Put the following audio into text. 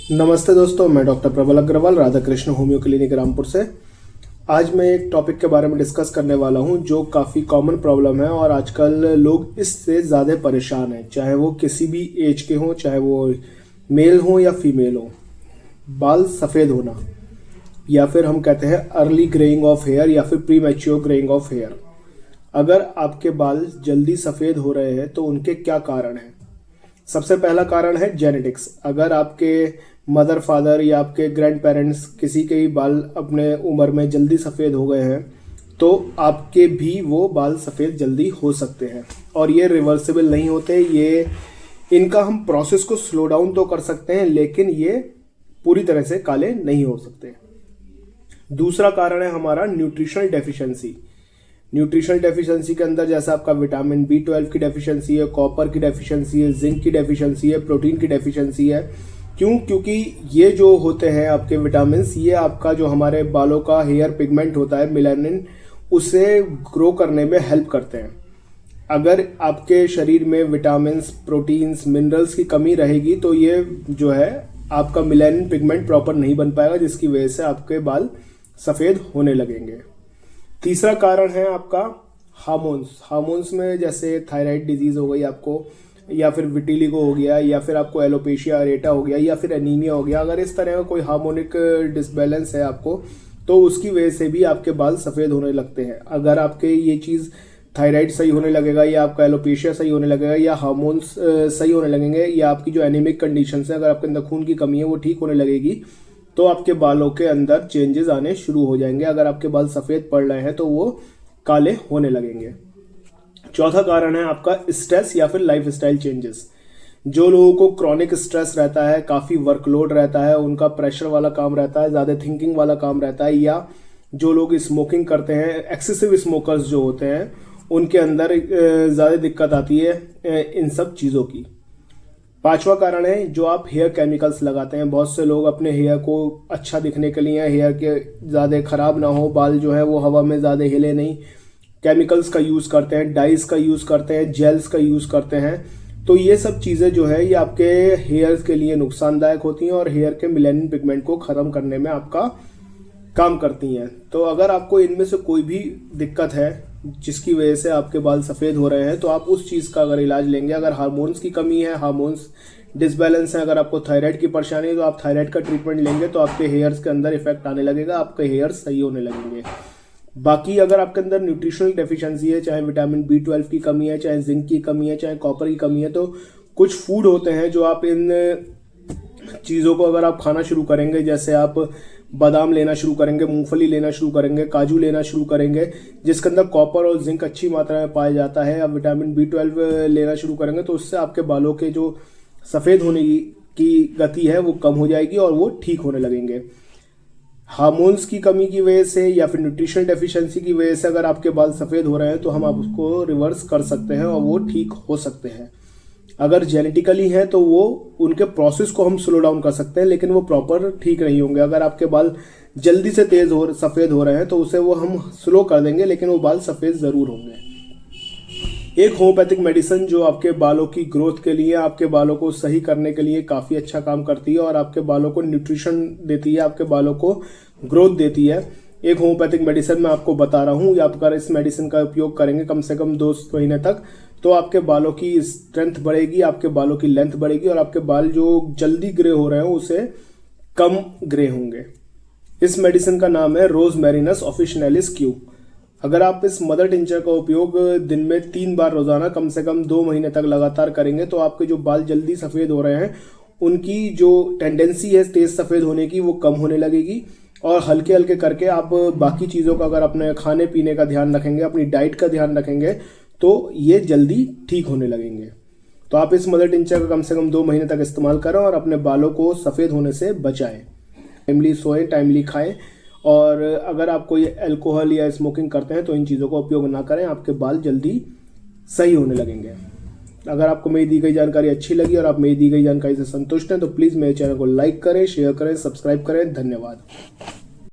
नमस्ते दोस्तों, मैं डॉक्टर प्रबल अग्रवाल राधा कृष्ण होम्यो क्लिनिक रामपुर से। आज मैं एक टॉपिक के बारे में डिस्कस करने वाला हूं जो काफ़ी कॉमन प्रॉब्लम है और आजकल लोग इससे ज़्यादा परेशान हैं, चाहे वो किसी भी एज के हों, चाहे वो मेल हो या फीमेल हो। बाल सफ़ेद होना या फिर हम कहते हैं अर्ली ग्रेइंग ऑफ हेयर या फिर premature greying of hair. अगर आपके बाल जल्दी सफ़ेद हो रहे हैं तो उनके क्या कारण हैं? सबसे पहला कारण है जेनेटिक्स। अगर आपके मदर फादर या आपके ग्रैंड पेरेंट्स किसी के ही बाल अपने उम्र में जल्दी सफ़ेद हो गए हैं तो आपके भी वो बाल सफ़ेद जल्दी हो सकते हैं और ये रिवर्सिबल नहीं होते। ये इनका हम प्रोसेस को स्लो डाउन तो कर सकते हैं लेकिन ये पूरी तरह से काले नहीं हो सकते। दूसरा कारण है हमारा न्यूट्रिशनल डेफिशिएंसी। न्यूट्रिशनल डेफिशिएंसी के अंदर जैसे आपका विटामिन B12 की डेफिशिएंसी है, कॉपर की डेफिशिएंसी है, जिंक की डेफिशिएंसी है, प्रोटीन की डेफिशिएंसी है। क्योंकि ये जो होते हैं आपके विटामिन्स, ये आपका जो हमारे बालों का हेयर पिगमेंट होता है मेलानिन, उसे ग्रो करने में हेल्प करते हैं। अगर आपके शरीर में विटामिन्स, प्रोटीन्स, मिनरल्स की कमी रहेगी तो ये जो है आपका मेलानिन पिगमेंट प्रॉपर नहीं बन पाएगा, जिसकी वजह से आपके बाल सफ़ेद होने लगेंगे। तीसरा कारण है आपका हार्मोन्स। हार्मोन्स में जैसे थायराइड डिजीज़ हो गई आपको, या फिर विटिलिगो हो गया, या फिर आपको एलोपेशिया अरेटा हो गया, या फिर एनीमिया हो गया। अगर इस तरह का कोई हार्मोनिक डिसबैलेंस है आपको तो उसकी वजह से भी आपके बाल सफ़ेद होने लगते हैं। अगर आपके ये चीज़ थायराइड सही होने लगेगा, या आपका एलोपेशिया सही होने लगेगा, या हार्मोन्स सही होने लगेंगे, या आपकी जो एनीमिक कंडीशन है, अगर आपके अंदर खून की कमी है वो ठीक होने लगेगी तो आपके बालों के अंदर चेंजेस आने शुरू हो जाएंगे। अगर आपके बाल सफ़ेद पड़ रहे हैं तो वो काले होने लगेंगे। चौथा कारण है आपका स्ट्रेस या फिर लाइफ स्टाइल चेंजेस। जो लोगों को क्रॉनिक स्ट्रेस रहता है, काफ़ी वर्कलोड रहता है, उनका प्रेशर वाला काम रहता है, ज़्यादा थिंकिंग वाला काम रहता है, या जो लोग स्मोकिंग करते हैं, एक्सेसिव स्मोकर्स जो होते हैं, उनके अंदर ज़्यादा दिक्कत आती है इन सब चीज़ों की। पांचवा कारण है जो आप हेयर केमिकल्स लगाते हैं। बहुत से लोग अपने हेयर को अच्छा दिखने के लिए, हेयर के ज़्यादा ख़राब ना हो, बाल जो है वो हवा में ज़्यादा हिले नहीं, केमिकल्स का यूज़ करते हैं, डाइज का यूज़ करते हैं, जेल्स का यूज़ करते हैं। तो ये सब चीज़ें जो है ये आपके हेयर के लिए नुकसानदायक होती हैं और हेयर के मेलानिन पिगमेंट को ख़त्म करने में आपका काम करती हैं। तो अगर आपको इनमें से कोई भी दिक्कत है जिसकी वजह से आपके बाल सफ़ेद हो रहे हैं तो आप उस चीज़ का अगर इलाज लेंगे, अगर हार्मोन्स की कमी है, हार्मोन्स डिसबैलेंस है, अगर आपको थायराइड की परेशानी है तो आप थायराइड का ट्रीटमेंट लेंगे तो आपके हेयर्स के अंदर इफेक्ट आने लगेगा, आपके हेयर सही होने लगेंगे। बाकी अगर आपके अंदर न्यूट्रिशनल डेफिशिएंसी है, चाहे विटामिन B12 की कमी है, चाहे जिंक की कमी है, चाहे कॉपर की कमी है, तो कुछ फूड होते हैं जो आप इन चीज़ों को अगर आप खाना शुरू करेंगे, जैसे आप बादाम लेना शुरू करेंगे, मूंगफली लेना शुरू करेंगे, काजू लेना शुरू करेंगे जिसके अंदर कॉपर और जिंक अच्छी मात्रा में पाया जाता है, या विटामिन B12 लेना शुरू करेंगे तो उससे आपके बालों के जो सफ़ेद होने की गति है वो कम हो जाएगी और वो ठीक होने लगेंगे। हार्मोन्स की कमी की वजह से या फिर न्यूट्रिशनल डेफिशिएंसी की वजह से अगर आपके बाल सफ़ेद हो रहे हैं तो हम आप उसको रिवर्स कर सकते हैं और वो ठीक हो सकते हैं। अगर जेनेटिकली है तो वो उनके प्रोसेस को हम स्लो डाउन कर सकते हैं लेकिन वो प्रॉपर ठीक नहीं होंगे। अगर आपके बाल जल्दी से सफ़ेद हो रहे हैं तो उसे वो हम स्लो कर देंगे लेकिन वो बाल सफ़ेद ज़रूर होंगे। एक होम्योपैथिक मेडिसिन जो आपके बालों की ग्रोथ के लिए, आपके बालों को सही करने के लिए काफ़ी अच्छा काम करती है और आपके बालों को न्यूट्रिशन देती है, आपके बालों को ग्रोथ देती है। एक होम्योपैथिक मेडिसिन मैं आपको बता रहा हूँ, आप अगर इस मेडिसिन का उपयोग करेंगे कम से कम 2 महीने तक तो आपके बालों की स्ट्रेंथ बढ़ेगी, आपके बालों की लेंथ बढ़ेगी और आपके बाल जो जल्दी ग्रे हो रहे हैं उसे कम ग्रे होंगे। इस मेडिसिन का नाम है रोजमेरिनस ऑफिशिनैलिस क्यू। अगर आप इस मदर टिंचर का उपयोग दिन में 3 बार रोजाना कम से कम 2 महीने तक लगातार करेंगे तो आपके जो बाल जल्दी सफ़ेद हो रहे हैं उनकी जो टेंडेंसी है तेज सफ़ेद होने की वो कम होने लगेगी। और हल्के हल्के करके आप बाकी चीज़ों का अगर अपने खाने पीने का ध्यान रखेंगे, अपनी डाइट का ध्यान रखेंगे तो ये जल्दी ठीक होने लगेंगे। तो आप इस मदर टिंचर का कम से कम 2 महीने तक इस्तेमाल करें और अपने बालों को सफ़ेद होने से बचाएं। टाइमली सोएं, टाइमली खाएं और अगर आप कोई अल्कोहल या स्मोकिंग करते हैं तो इन चीज़ों का उपयोग ना करें, आपके बाल जल्दी सही होने लगेंगे। अगर आपको मेरी दी गई जानकारी अच्छी लगी और आप मेरी दी गई जानकारी से संतुष्ट हैं तो प्लीज़ मेरे चैनल को लाइक करें, शेयर करें, सब्सक्राइब करें। धन्यवाद।